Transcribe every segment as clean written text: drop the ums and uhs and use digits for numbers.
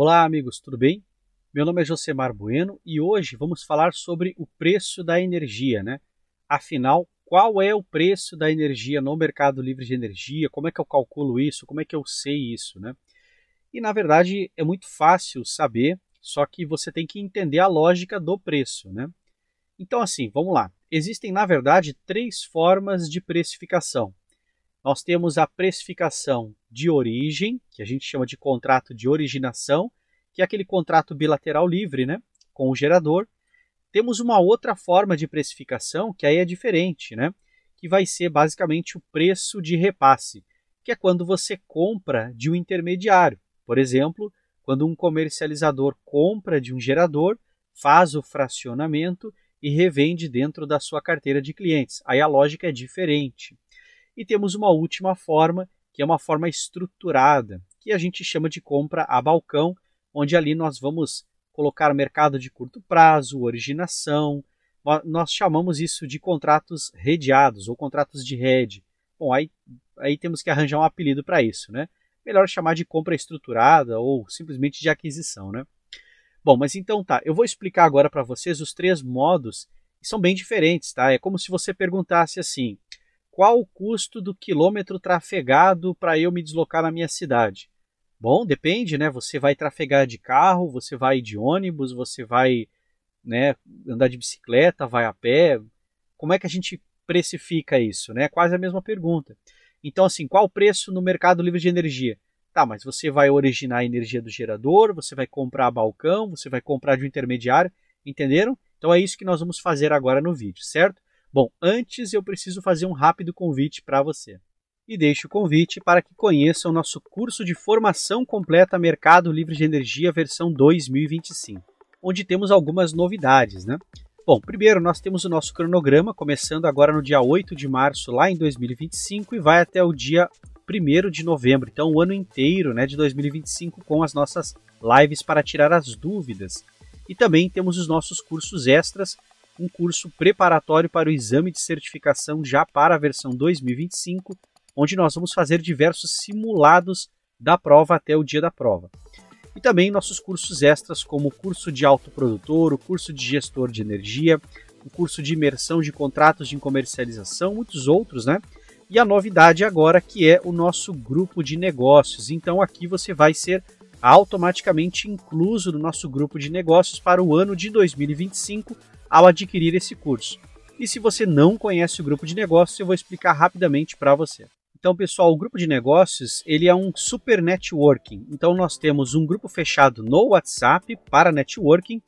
Olá, amigos, tudo bem? Meu nome é Josemar Bueno e hoje vamos falar sobre o preço da energia, né? Afinal, qual é o preço da energia no mercado livre de energia? Como é que eu calculo isso? Como é que eu sei isso, né? E na verdade é muito fácil saber, só que você tem que entender a lógica do preço, né? Então, assim, vamos lá. Existem, na verdade, três formas de precificação. Nós temos a precificação de origem, que a gente chama de contrato de originação, que é aquele contrato bilateral livre, né, com o gerador. Temos uma outra forma de precificação, que aí é diferente, né, que vai ser basicamente o preço de repasse, que é quando você compra de um intermediário. Por exemplo, quando um comercializador compra de um gerador, faz o fracionamento e revende dentro da sua carteira de clientes. Aí a lógica é diferente. E temos uma última forma, que é uma forma estruturada, que a gente chama de compra a balcão, onde ali nós vamos colocar mercado de curto prazo, originação. Nós chamamos isso de contratos redeados ou contratos de rede. Bom, aí temos que arranjar um apelido para isso, né? Melhor chamar de compra estruturada ou simplesmente de aquisição, né? Bom, mas então tá, eu vou explicar agora para vocês os três modos, que são bem diferentes, tá? É como se você perguntasse assim: qual o custo do quilômetro trafegado para eu me deslocar na minha cidade? Bom, depende, né? Você vai trafegar de carro, você vai de ônibus, você vai, né, andar de bicicleta, vai a pé. Como é que a gente precifica isso, né? Quase a mesma pergunta. Então, assim, qual o preço no mercado livre de energia? Tá, mas você vai originar a energia do gerador, você vai comprar a balcão, você vai comprar de um intermediário, entenderam? Então é isso que nós vamos fazer agora no vídeo, certo? Bom, antes eu preciso fazer um rápido convite para você. E deixo o convite para que conheça o nosso curso de formação completa Mercado Livre de Energia versão 2025, onde temos algumas novidades, né? Bom, primeiro nós temos o nosso cronograma, começando agora no dia 8 de março, lá em 2025, e vai até o dia 1º de novembro, então o ano inteiro, né, de 2025, com as nossas lives para tirar as dúvidas. E também temos os nossos cursos extras, um curso preparatório para o exame de certificação já para a versão 2025, onde nós vamos fazer diversos simulados da prova até o dia da prova. E também nossos cursos extras, como o curso de autoprodutor, o curso de gestor de energia, o curso de imersão de contratos de comercialização, muitos outros, né? E a novidade agora que é o nosso grupo de negócios. Então aqui você vai ser automaticamente incluso no nosso grupo de negócios para o ano de 2025 ao adquirir esse curso. E se você não conhece o grupo de negócios, eu vou explicar rapidamente para você. Então, pessoal, o grupo de negócios ele é um super networking. Então, nós temos um grupo fechado no WhatsApp para networking.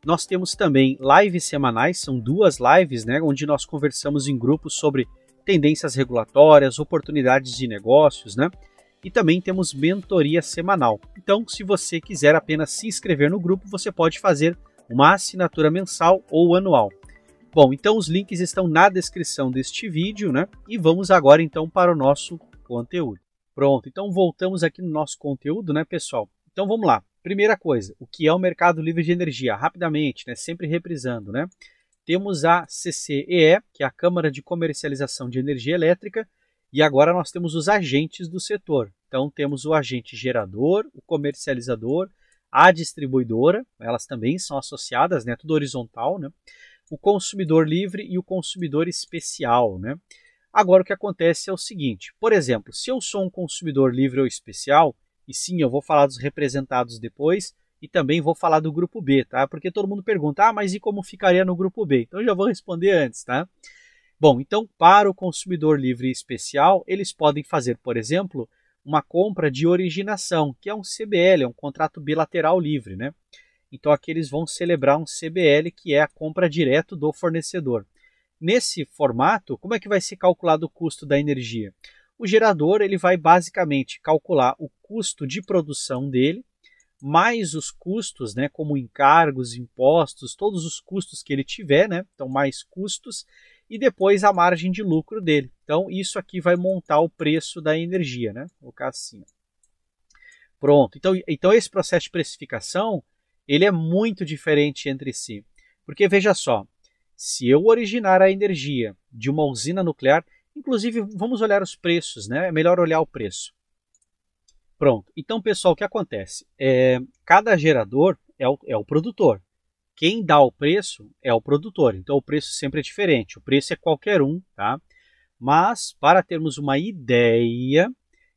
Nós temos também lives semanais, são 2 lives, né, onde nós conversamos em grupos sobre tendências regulatórias, oportunidades de negócios, né? E também temos mentoria semanal. Então, se você quiser apenas se inscrever no grupo, você pode fazer uma assinatura mensal ou anual. Bom, então os links estão na descrição deste vídeo, né? E vamos agora então para o nosso conteúdo. Pronto, então voltamos aqui no nosso conteúdo, né, pessoal? Então vamos lá. Primeira coisa, o que é o mercado livre de energia? Rapidamente, né? Sempre reprisando, né? Temos a CCEE, que é a Câmara de Comercialização de Energia Elétrica, e agora nós temos os agentes do setor. Então temos o agente gerador, o comercializador, a distribuidora, elas também são associadas, né? Tudo horizontal, né? O consumidor livre e o consumidor especial, né? Agora o que acontece é o seguinte, por exemplo, se eu sou um consumidor livre ou especial, e sim, eu vou falar dos representados depois, e também vou falar do grupo B, tá? Porque todo mundo pergunta, mas e como ficaria no grupo B? Então eu já vou responder antes, tá? Bom, então para o consumidor livre e especial, eles podem fazer, por exemplo, uma compra de originação, que é um CBL, é um contrato bilateral livre, né? Então aqui eles vão celebrar um CBL, que é a compra direto do fornecedor. Nesse formato, como é que vai ser calculado o custo da energia? O gerador ele vai basicamente calcular o custo de produção dele, mais os custos, né, como encargos, impostos, todos os custos que ele tiver, né, então mais custos, e depois a margem de lucro dele. Então isso aqui vai montar o preço da energia, né? Vou colocar assim. Pronto, então esse processo de precificação ele é muito diferente entre si. Porque veja só, se eu originar a energia de uma usina nuclear, inclusive vamos olhar os preços, né? É melhor olhar o preço. Pronto. Então, pessoal, o que acontece? Cada gerador é o produtor. Quem dá o preço é o produtor. Então, o preço sempre é diferente. O preço é qualquer um, tá? Mas, para termos uma ideia,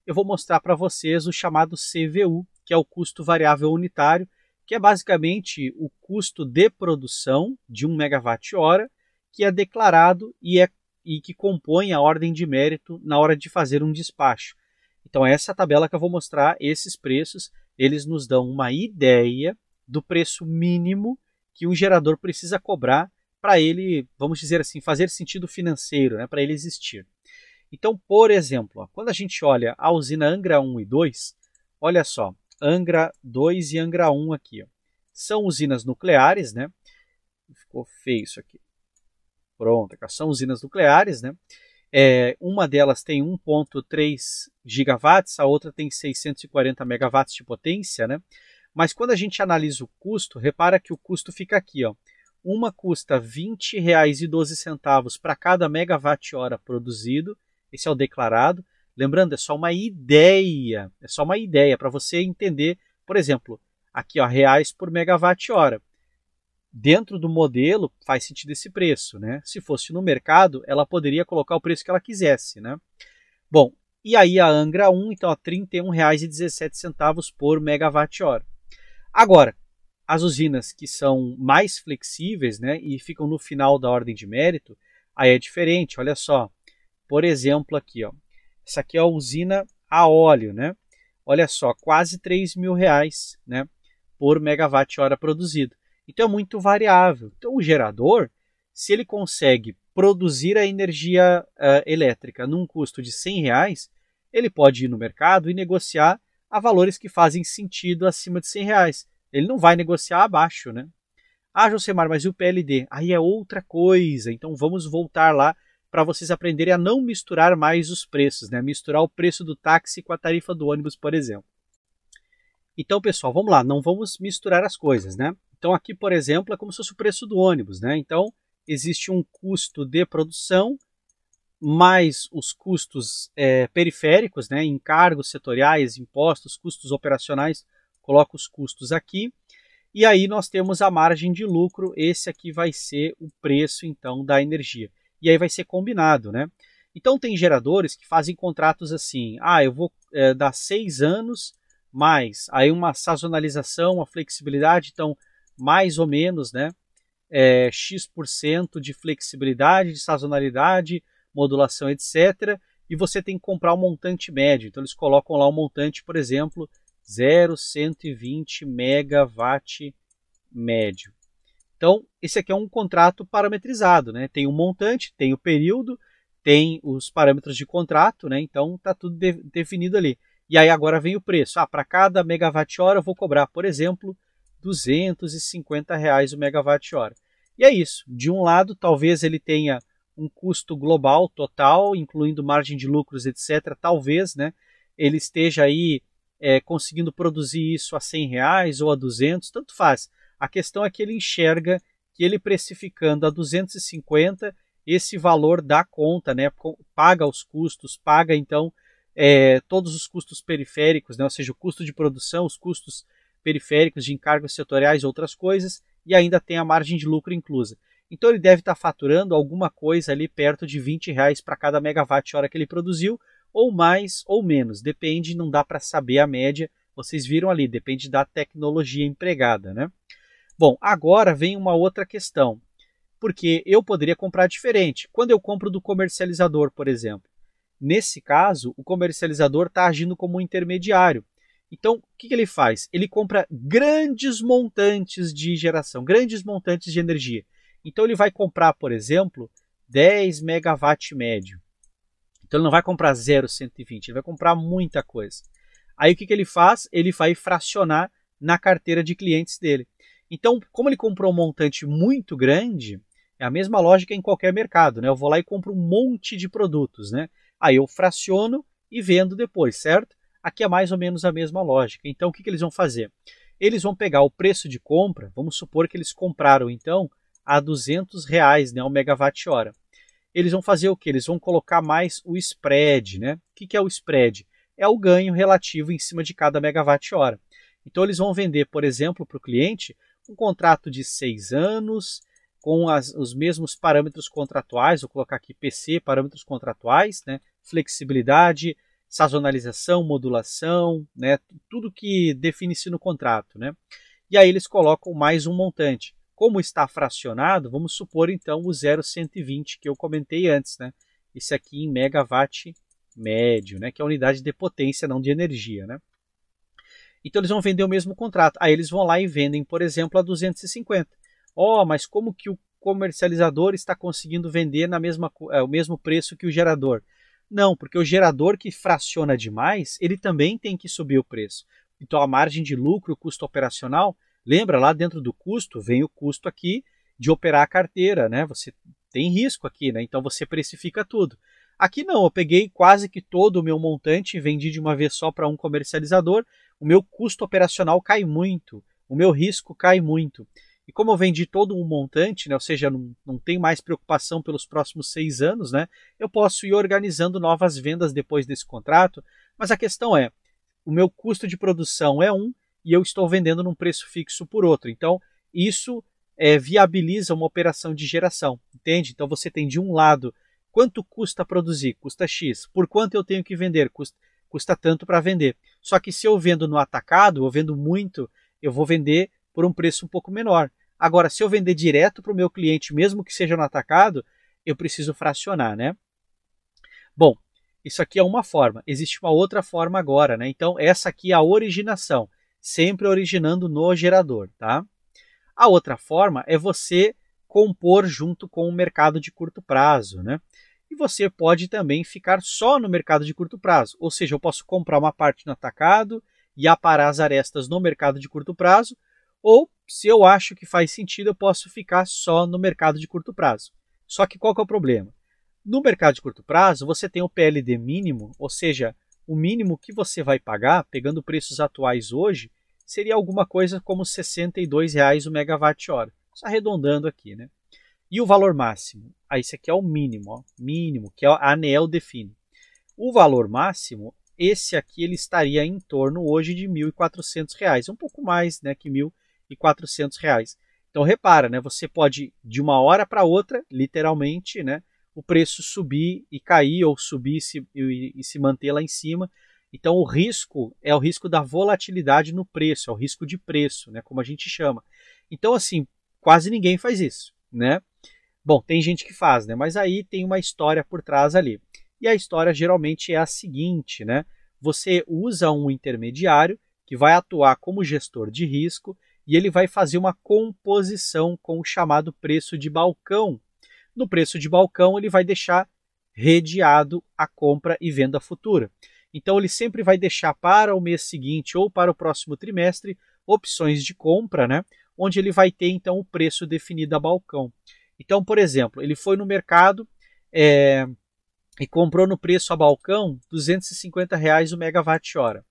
eu vou mostrar para vocês o chamado CVU, que é o custo variável unitário, que é basicamente o custo de produção de 1 megawatt-hora, que é declarado e que compõe a ordem de mérito na hora de fazer um despacho. Então, essa tabela que eu vou mostrar, esses preços, eles nos dão uma ideia do preço mínimo que um gerador precisa cobrar para ele, vamos dizer assim, fazer sentido financeiro, né, para ele existir. Então, por exemplo, ó, quando a gente olha a usina Angra 1 e 2, olha só, Angra 2 e Angra 1 aqui, ó, são usinas nucleares, né? Ficou feio isso aqui. Pronto, são usinas nucleares, né? Uma delas tem 1,3 gigawatts, a outra tem 640 megawatts de potência, né? Mas quando a gente analisa o custo, repara que o custo fica aqui, ó. Uma custa R$ 20,12 para cada megawatt-hora produzido, esse é o declarado. Lembrando, é só uma ideia para você entender, por exemplo, aqui ó, reais por megawatt-hora. Dentro do modelo faz sentido esse preço, né? Se fosse no mercado, ela poderia colocar o preço que ela quisesse, né? Bom, e aí a Angra 1, então, R$ 31,17 por megawatt-hora. Agora, as usinas que são mais flexíveis, né, e ficam no final da ordem de mérito, aí é diferente, olha só. Por exemplo, aqui, ó, essa aqui é a usina a óleo, né? Olha só, quase R$ 3.000, né, por megawatt-hora produzido. Então é muito variável. Então o gerador, se ele consegue produzir a energia elétrica num custo de R$ 100, ele pode ir no mercado e negociar a valores que fazem sentido acima de R$ 100. Ele não vai negociar abaixo, né? Ah, Josemar, mas e o PLD? Aí é outra coisa. Então vamos voltar lá para vocês aprenderem a não misturar mais os preços, né? Misturar o preço do táxi com a tarifa do ônibus, por exemplo. Então, pessoal, vamos lá, não vamos misturar as coisas, né? Então aqui, por exemplo, é como se fosse o preço do ônibus, né? Então existe um custo de produção mais os custos periféricos, né? Encargos setoriais, impostos, custos operacionais, coloco os custos aqui. E aí nós temos a margem de lucro, esse aqui vai ser o preço então da energia. E aí vai ser combinado, né? Então tem geradores que fazem contratos assim, eu vou dar 6 anos, mais aí uma sazonalização, uma flexibilidade, então mais ou menos, né? X% de flexibilidade, de sazonalidade, modulação, etc. E você tem que comprar um montante médio. Então eles colocam lá um montante, por exemplo, 0,120 megawatt médio. Então, esse aqui é um contrato parametrizado, né? Tem um montante, tem o período, tem os parâmetros de contrato, né? Então está tudo definido ali. E aí agora vem o preço. Para cada megawatt-hora eu vou cobrar, por exemplo, R$ 250 o megawatt-hora. E é isso. De um lado, talvez ele tenha um custo global total, incluindo margem de lucros, etc. Talvez, né, ele esteja aí conseguindo produzir isso a R$ 100 ou a 200, tanto faz. A questão é que ele enxerga que ele precificando a 250, esse valor dá conta, né, paga os custos, paga então todos os custos periféricos, né, ou seja, o custo de produção, os custos periféricos de encargos setoriais, outras coisas, e ainda tem a margem de lucro inclusa. Então ele deve estar faturando alguma coisa ali perto de R$ 20 para cada megawatt-hora que ele produziu, ou mais ou menos, depende, não dá para saber a média, vocês viram ali, depende da tecnologia empregada, né? Bom, agora vem uma outra questão, porque eu poderia comprar diferente. Quando eu compro do comercializador, por exemplo, nesse caso, o comercializador está agindo como um intermediário. Então, o que ele faz? Ele compra grandes montantes de geração, grandes montantes de energia. Então, ele vai comprar, por exemplo, 10 megawatt médio. Então, ele não vai comprar 0,120, ele vai comprar muita coisa. Aí, o que ele faz? Ele vai fracionar na carteira de clientes dele. Então, como ele comprou um montante muito grande, é a mesma lógica em qualquer mercado, né? Eu vou lá e compro um monte de produtos, né? Aí eu fraciono e vendo depois, certo? Aqui é mais ou menos a mesma lógica. Então, o que eles vão fazer? Eles vão pegar o preço de compra, vamos supor que eles compraram, então, a R$ 200, né, o megawatt-hora. Eles vão fazer o quê? Eles vão colocar mais o spread, né? O que é o spread? é o ganho relativo em cima de cada megawatt-hora. Então eles vão vender, por exemplo, para o cliente um contrato de 6 anos, com os mesmos parâmetros contratuais, vou colocar aqui PC, parâmetros contratuais, né? Flexibilidade, sazonalização, modulação, né? Tudo que define-se no contrato, né? E aí eles colocam mais um montante. Como está fracionado, vamos supor então o 0,120 que eu comentei antes, né? Esse aqui em megawatt médio, né? Que é a unidade de potência, não de energia, né? Então eles vão vender o mesmo contrato. Aí eles vão lá e vendem, por exemplo, a 250. Mas como que o comercializador está conseguindo vender o mesmo preço que o gerador? Não, porque o gerador que fraciona demais, ele também tem que subir o preço. Então a margem de lucro, o custo operacional, lembra lá dentro do custo, vem o custo aqui de operar a carteira, né? Você tem risco aqui, né? Então você precifica tudo. Aqui não, eu peguei quase que todo o meu montante e vendi de uma vez só para um comercializador. O meu custo operacional cai muito, o meu risco cai muito. E como eu vendi todo um montante, né, ou seja, não tenho mais preocupação pelos próximos 6 anos, né, eu posso ir organizando novas vendas depois desse contrato, mas a questão é, o meu custo de produção é um e eu estou vendendo num preço fixo por outro. Então, isso viabiliza uma operação de geração, entende? Então, você tem de um lado, quanto custa produzir? Custa X. Por quanto eu tenho que vender? Custa tanto para vender. Só que se eu vendo no atacado, eu vendo muito, eu vou vender por um preço um pouco menor. Agora, se eu vender direto para o meu cliente, mesmo que seja no atacado, eu preciso fracionar, né? Bom, isso aqui é uma forma. Existe uma outra forma agora, né? Então, essa aqui é a originação, sempre originando no gerador, tá? A outra forma é você compor junto com o mercado de curto prazo, né? E você pode também ficar só no mercado de curto prazo, ou seja, eu posso comprar uma parte no atacado e aparar as arestas no mercado de curto prazo, ou, se eu acho que faz sentido, eu posso ficar só no mercado de curto prazo. Só que qual que é o problema? No mercado de curto prazo, você tem o PLD mínimo, ou seja, o mínimo que você vai pagar, pegando preços atuais hoje, seria alguma coisa como R$ 62,00 o megawatt-hora. Só arredondando aqui, né? E o valor máximo? Esse aqui é o mínimo, ó, mínimo, que a ANEEL define. O valor máximo, esse aqui ele estaria em torno hoje de R$ 1.400, um pouco mais, né, que R$ 1.400. Então repara, né, você pode de uma hora para outra, literalmente, né, o preço subir e cair ou subir e se manter lá em cima. Então o risco é o risco da volatilidade no preço, é o risco de preço, né, como a gente chama. Então assim, quase ninguém faz isso, né? Bom, tem gente que faz, né? Mas aí tem uma história por trás ali. E a história geralmente é a seguinte, né? Você usa um intermediário que vai atuar como gestor de risco e ele vai fazer uma composição com o chamado preço de balcão. No preço de balcão, ele vai deixar redeado a compra e venda futura. Então, ele sempre vai deixar para o mês seguinte ou para o próximo trimestre opções de compra, né? Onde ele vai ter, então, o preço definido a balcão. Então, por exemplo, ele foi no mercado e comprou no preço a balcão R$ 250,00 o megawatt-hora.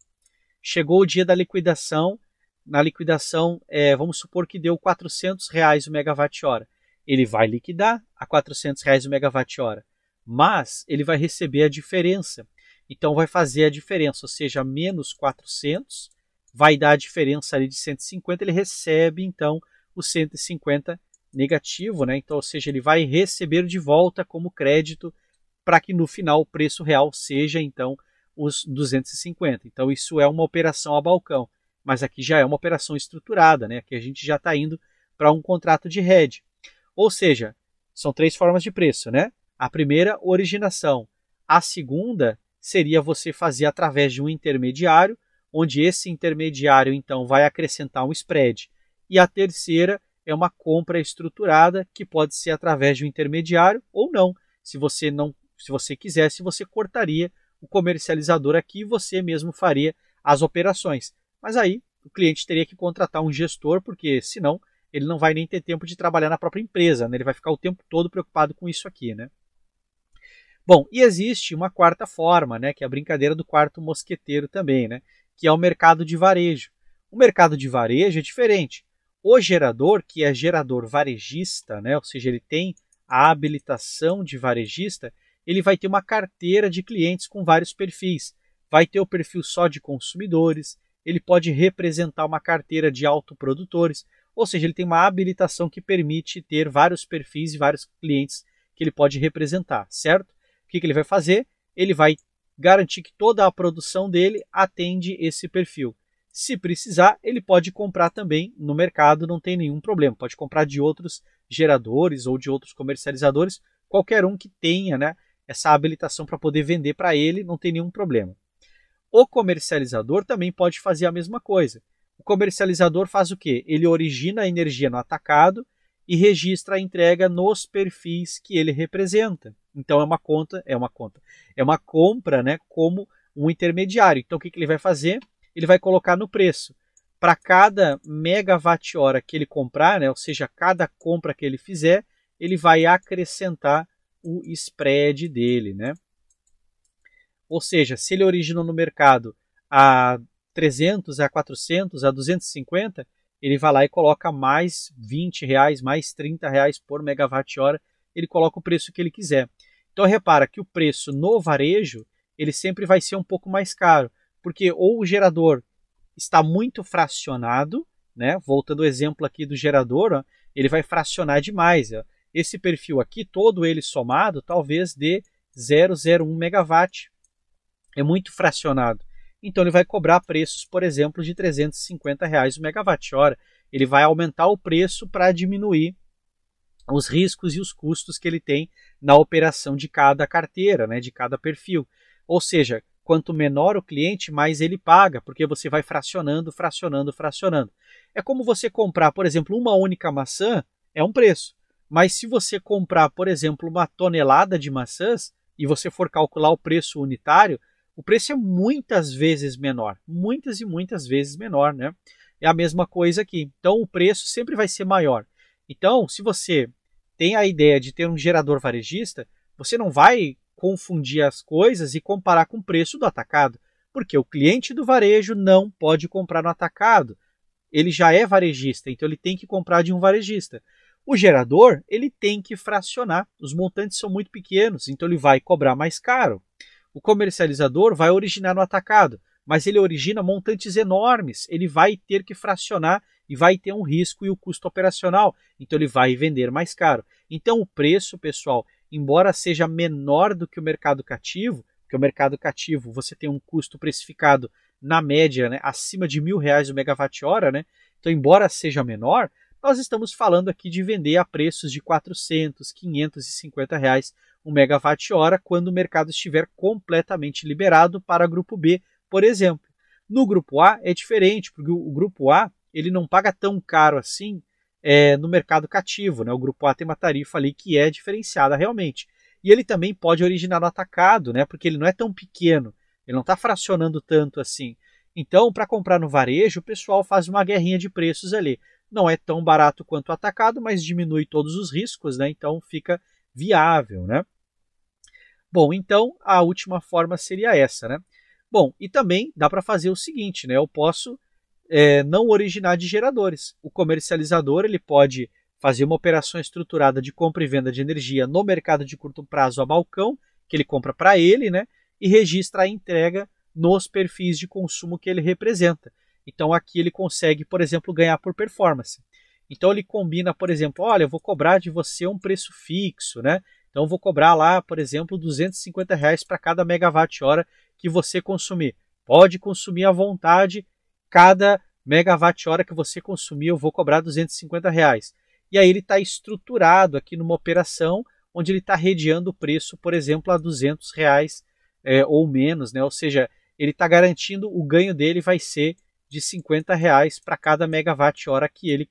Chegou o dia da liquidação, na liquidação, vamos supor que deu R$ 400,00 o megawatt-hora. Ele vai liquidar a R$ 400,00 o megawatt-hora, mas ele vai receber a diferença. Então vai fazer a diferença, ou seja, menos 400, vai dar a diferença ali de 150, ele recebe então o 150 negativo, né? Então, ou seja, ele vai receber de volta como crédito para que no final o preço real seja então os 250. Então isso é uma operação a balcão, mas aqui já é uma operação estruturada, né? Aqui a gente já está indo para um contrato de hedge. Ou seja, são 3 formas de preço, né? A primeira, originação. A segunda seria você fazer através de um intermediário, onde esse intermediário então vai acrescentar um spread. E a terceira é uma compra estruturada, que pode ser através de um intermediário ou não. Se você quisesse, você cortaria o comercializador aqui e você mesmo faria as operações. Mas aí o cliente teria que contratar um gestor, porque senão ele não vai nem ter tempo de trabalhar na própria empresa, né? Ele vai ficar o tempo todo preocupado com isso aqui, né? Bom, e existe uma quarta forma, né, que é a brincadeira do quarto mosqueteiro também, né, que é o mercado de varejo. O mercado de varejo é diferente. O gerador, que é gerador varejista, né, ou seja, ele tem a habilitação de varejista, ele vai ter uma carteira de clientes com vários perfis. vai ter o perfil só de consumidores, ele pode representar uma carteira de autoprodutores, ou seja, ele tem uma habilitação que permite ter vários perfis e vários clientes que ele pode representar, certo? O que ele vai fazer? Ele vai garantir que toda a produção dele atende esse perfil. Se precisar, ele pode comprar também no mercado, não tem nenhum problema. Pode comprar de outros geradores ou de outros comercializadores, qualquer um que tenha, né, essa habilitação para poder vender para ele, não tem nenhum problema. O comercializador também pode fazer a mesma coisa. O comercializador faz o quê? Ele origina a energia no atacado e registra a entrega nos perfis que ele representa. Então é uma compra, né, como um intermediário. Então o que ele vai fazer? Ele vai colocar no preço. Para cada megawatt-hora que ele comprar, né, ou seja, cada compra que ele fizer, ele vai acrescentar o spread dele, né? Ou seja, se ele originou no mercado a 300, a 400, a 250, ele vai lá e coloca mais R$20, mais R$30 por megawatt-hora, ele coloca o preço que ele quiser. Então repara que o preço no varejo, ele sempre vai ser um pouco mais caro, porque ou o gerador está muito fracionado, né? Voltando ao exemplo aqui do gerador, ó, ele vai fracionar demais. Ó. Esse perfil aqui, todo ele somado, talvez dê 0,01 megawatt. É muito fracionado. Então ele vai cobrar preços, por exemplo, de R$350 o megawatt-hora. Ele vai aumentar o preço para diminuir os riscos e os custos que ele tem na operação de cada carteira, né, de cada perfil. Ou seja, quanto menor o cliente, mais ele paga, porque você vai fracionando. É como você comprar, por exemplo, uma única maçã, é um preço. Mas se você comprar, por exemplo, uma tonelada de maçãs, e você for calcular o preço unitário, o preço é muitas vezes menor. Muitas e muitas vezes menor, né? É a mesma coisa aqui. Então, o preço sempre vai ser maior. Então, se você tem a ideia de ter um gerador varejista, você não vai confundir as coisas e comparar com o preço do atacado, porque o cliente do varejo não pode comprar no atacado. Ele já é varejista, então ele tem que comprar de um varejista. O gerador, ele tem que fracionar. Os montantes são muito pequenos, então ele vai cobrar mais caro. O comercializador vai originar no atacado, mas ele origina montantes enormes. Ele vai ter que fracionar e vai ter um risco e o custo operacional. Então ele vai vender mais caro. Então o preço, pessoal, embora seja menor do que o mercado cativo, porque o mercado cativo você tem um custo precificado na média, né, acima de R$1.000 o megawatt-hora, né? Então embora seja menor, nós estamos falando aqui de vender a preços de R$400, R$550 um megawatt-hora quando o mercado estiver completamente liberado para grupo B, por exemplo. No grupo A é diferente, porque o grupo A ele não paga tão caro assim no mercado cativo. Né? O grupo A tem uma tarifa ali que é diferenciada realmente. E ele também pode originar no atacado, né? Porque ele não é tão pequeno, ele não está fracionando tanto assim. Então, para comprar no varejo, o pessoal faz uma guerrinha de preços ali. Não é tão barato quanto o atacado, mas diminui todos os riscos, né? Então fica viável, né? Bom, então a última forma seria essa, né? Bom, e também dá para fazer o seguinte, né? Eu posso não originar de geradores. O comercializador ele pode fazer uma operação estruturada de compra e venda de energia no mercado de curto prazo a balcão, que ele compra para ele, né? E registra a entrega nos perfis de consumo que ele representa. Então aqui ele consegue, por exemplo, ganhar por performance. Então ele combina, por exemplo, olha, eu vou cobrar de você um preço fixo, né? Então eu vou cobrar lá, por exemplo, R$250 para cada megawatt-hora que você consumir. Pode consumir à vontade, cada megawatt-hora que você consumir eu vou cobrar R$250. E aí ele está estruturado aqui numa operação onde ele está redeando o preço, por exemplo, a R$200 ou menos, né? Ou seja, ele está garantindo o ganho dele vai ser de R$50 para cada megawatt-hora que ele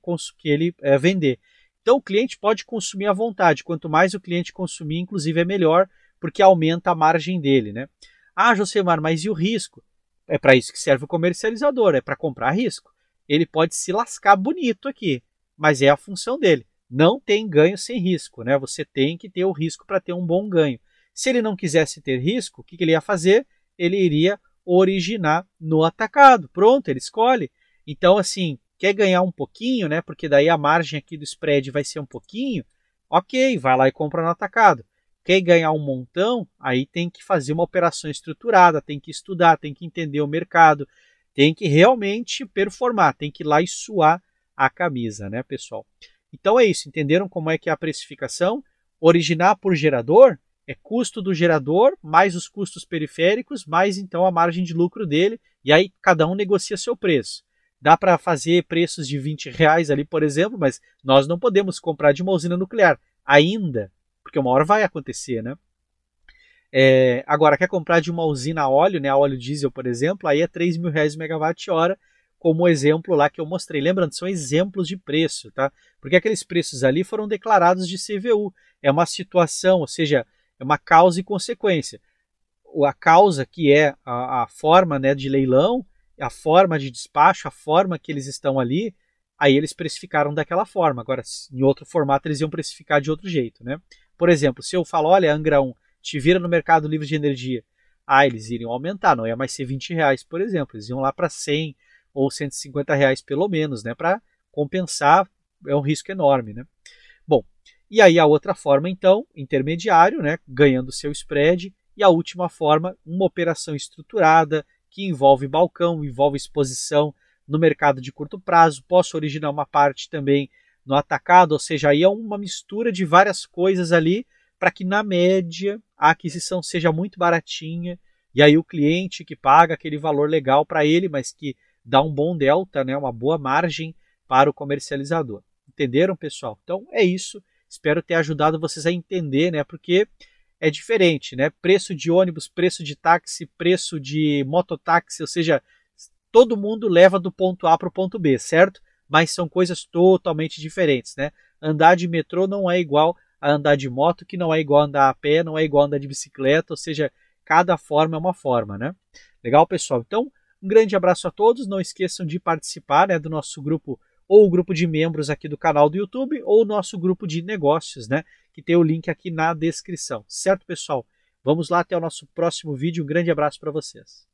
vender. Então o cliente pode consumir à vontade. Quanto mais o cliente consumir, inclusive é melhor, porque aumenta a margem dele, né? Ah, Josemar, mas e o risco? É para isso que serve o comercializador, é para comprar risco. Ele pode se lascar bonito aqui, mas é a função dele. Não tem ganho sem risco, né? Você tem que ter o risco para ter um bom ganho. Se ele não quisesse ter risco, o que ele ia fazer? Ele iria originar no atacado. Pronto, ele escolhe. Então, assim, quer ganhar um pouquinho, né? Porque daí a margem aqui do spread vai ser um pouquinho. Ok, vai lá e compra no atacado. Quer ganhar um montão, aí tem que fazer uma operação estruturada, tem que estudar, tem que entender o mercado, tem que realmente performar, tem que ir lá e suar a camisa, né, pessoal? Então é isso, entenderam como é que é a precificação? Originar por gerador é custo do gerador, mais os custos periféricos, mais então a margem de lucro dele, e aí cada um negocia seu preço. Dá para fazer preços de R$ 20 ali, por exemplo, mas nós não podemos comprar de uma usina nuclear ainda, porque uma hora vai acontecer, né? Agora, quer comprar de uma usina a óleo, né, a óleo diesel, por exemplo, aí é R$ 3.000 megawatt-hora, como o exemplo lá que eu mostrei. Lembrando, são exemplos de preço, tá? Porque aqueles preços ali foram declarados de CVU. É uma situação, ou seja, é uma causa e consequência. A causa, que é a forma, né, de leilão, a forma de despacho, a forma que eles estão ali, aí eles precificaram daquela forma. Agora, em outro formato, eles iam precificar de outro jeito, né? Por exemplo, se eu falo, olha, Angra 1, te vira no mercado livre de energia, eles iriam aumentar, não ia mais ser R$ 20, por exemplo, eles iam lá para 100 ou R$ 150 pelo menos, né, para compensar, é um risco enorme, né? Bom, e aí a outra forma, então, intermediário, né, ganhando seu spread, e a última forma, uma operação estruturada, que envolve balcão, envolve exposição no mercado de curto prazo, posso originar uma parte também no atacado, ou seja, aí é uma mistura de várias coisas ali, para que na média a aquisição seja muito baratinha, e aí o cliente que paga aquele valor legal para ele, mas que dá um bom delta, né, uma boa margem para o comercializador. Entenderam, pessoal? Então é isso. Espero ter ajudado vocês a entender, né, porque é diferente, né? Preço de ônibus, preço de táxi, preço de mototáxi, ou seja, todo mundo leva do ponto A para o ponto B, certo? Mas são coisas totalmente diferentes, né? Andar de metrô não é igual a andar de moto, que não é igual a andar a pé, não é igual a andar de bicicleta, ou seja, cada forma é uma forma, né? Legal, pessoal? Então, um grande abraço a todos, não esqueçam de participar, né, do nosso grupo, ou o grupo de membros aqui do canal do YouTube, ou o nosso grupo de negócios, né, que tem o link aqui na descrição. Certo, pessoal? Vamos lá, até o nosso próximo vídeo, um grande abraço para vocês.